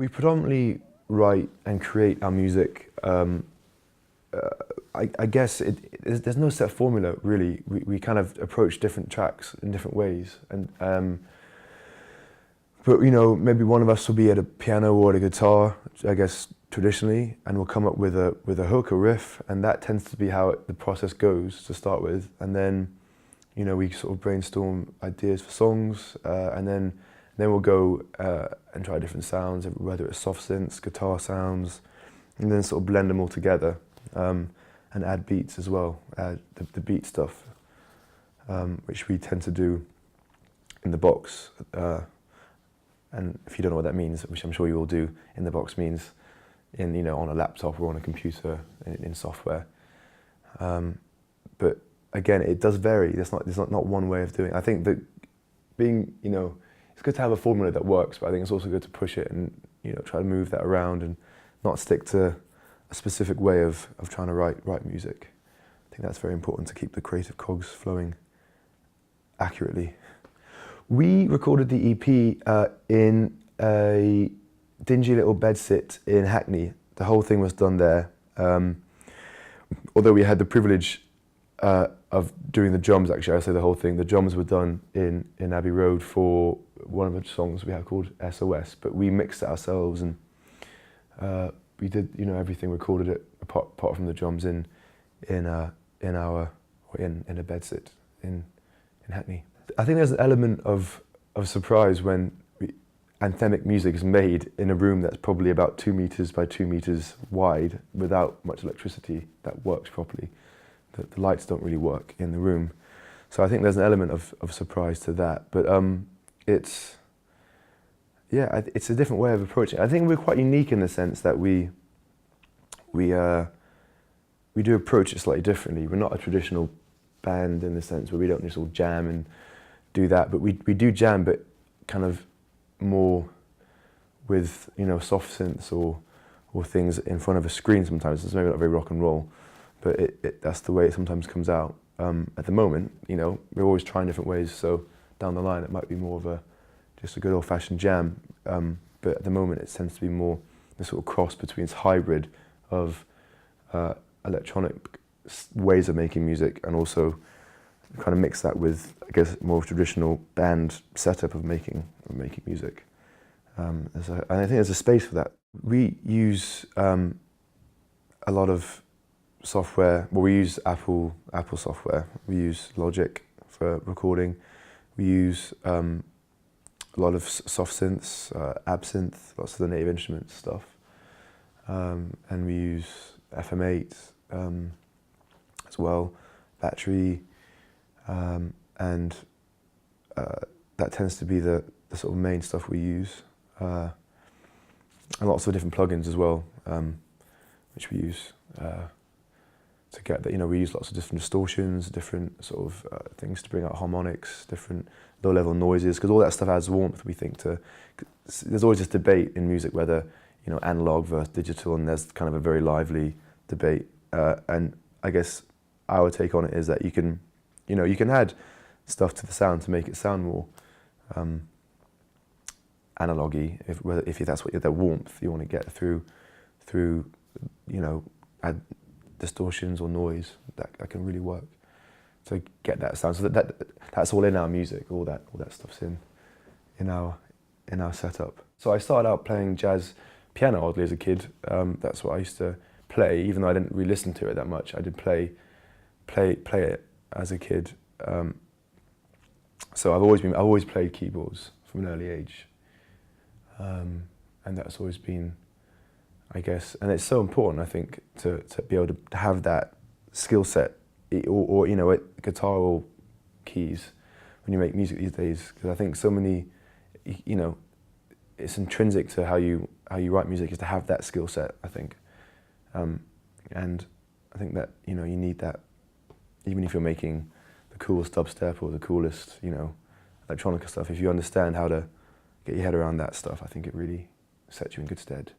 We predominantly write and create our music. I guess there's no set formula really. We kind of approach different tracks in different ways, and but you know, maybe one of us will be at a piano or at a guitar, I guess traditionally, and we'll come up with a hook, a riff, and that tends to be how the process goes to start with. And then, you know, we sort of brainstorm ideas for songs, and then we'll go and try different sounds, whether it's soft synths, guitar sounds, and then sort of blend them all together, and add beats as well, add the beat stuff, which we tend to do in the box. And if you don't know what that means, which I'm sure you all do, in the box means you know, on a laptop or on a computer in software. But again, it does vary. There's not one way of doing it. I think that being, you know, it's good to have a formula that works, but I think it's also good to push it and, you know, try to move that around and not stick to a specific way of trying to write music. I think that's very important to keep the creative cogs flowing accurately. We recorded the EP in a dingy little bedsit in Hackney. The whole thing was done there. Although we had the privilege of doing the drums, actually, I say the whole thing. The drums were done in Abbey Road for one of the songs we have called SOS, but we mixed it ourselves, and we did, you know, everything, recorded it apart from the drums in a bedsit in Hackney. I think there's an element of surprise when anthemic music is made in a room that's probably about 2 meters by 2 meters wide without much electricity that works properly. The lights don't really work in the room. So I think there's an element of surprise to that. But it's a different way of approaching it. I think we're quite unique in the sense that we do approach it slightly differently. We're not a traditional band in the sense where we don't just all jam and do that, but we do jam, but kind of more with, you know, soft synths or things in front of a screen sometimes. It's maybe not very rock and roll, but that's the way it sometimes comes out. At the moment, you know, we're always trying different ways, so down the line it might be more of just a good old-fashioned jam, but at the moment it tends to be more the sort of cross between this hybrid of electronic ways of making music and also kind of mix that with, I guess, more traditional band setup of making music. And I think there's a space for that. We use a lot of software. Well, we use Apple software. We use Logic for recording. We use a lot of soft synths, absynth, lots of the Native Instruments stuff, and we use FM8 as well, battery. And that tends to be the sort of main stuff we use, and lots of different plugins as well, which we use to get that. You know, we use lots of different distortions, different sort of things to bring out harmonics, different low-level noises, because all that stuff adds warmth. We think there's always this debate in music whether, you know, analog versus digital, and there's kind of a very lively debate. And I guess our take on it is that you can add stuff to the sound to make it sound more analogy, if that's what the warmth you want to get through, you know, add distortions or noise that can really work to get that sound. So that's all in our music. All that stuff's in our setup. So I started out playing jazz piano oddly as a kid. That's what I used to play, even though I didn't really listen to it that much. I did play it as a kid. So I've always played keyboards from an early age, and that's always been, I guess, and it's so important, I think, to be able to have that skill set, or you know, guitar or keys when you make music these days. Because I think so many, you know, it's intrinsic to how you write music is to have that skill set, I think, and I think that, you know, you need that even if you're making the coolest dubstep or the coolest, you know, electronica stuff. If you understand how to get your head around that stuff, I think it really sets you in good stead.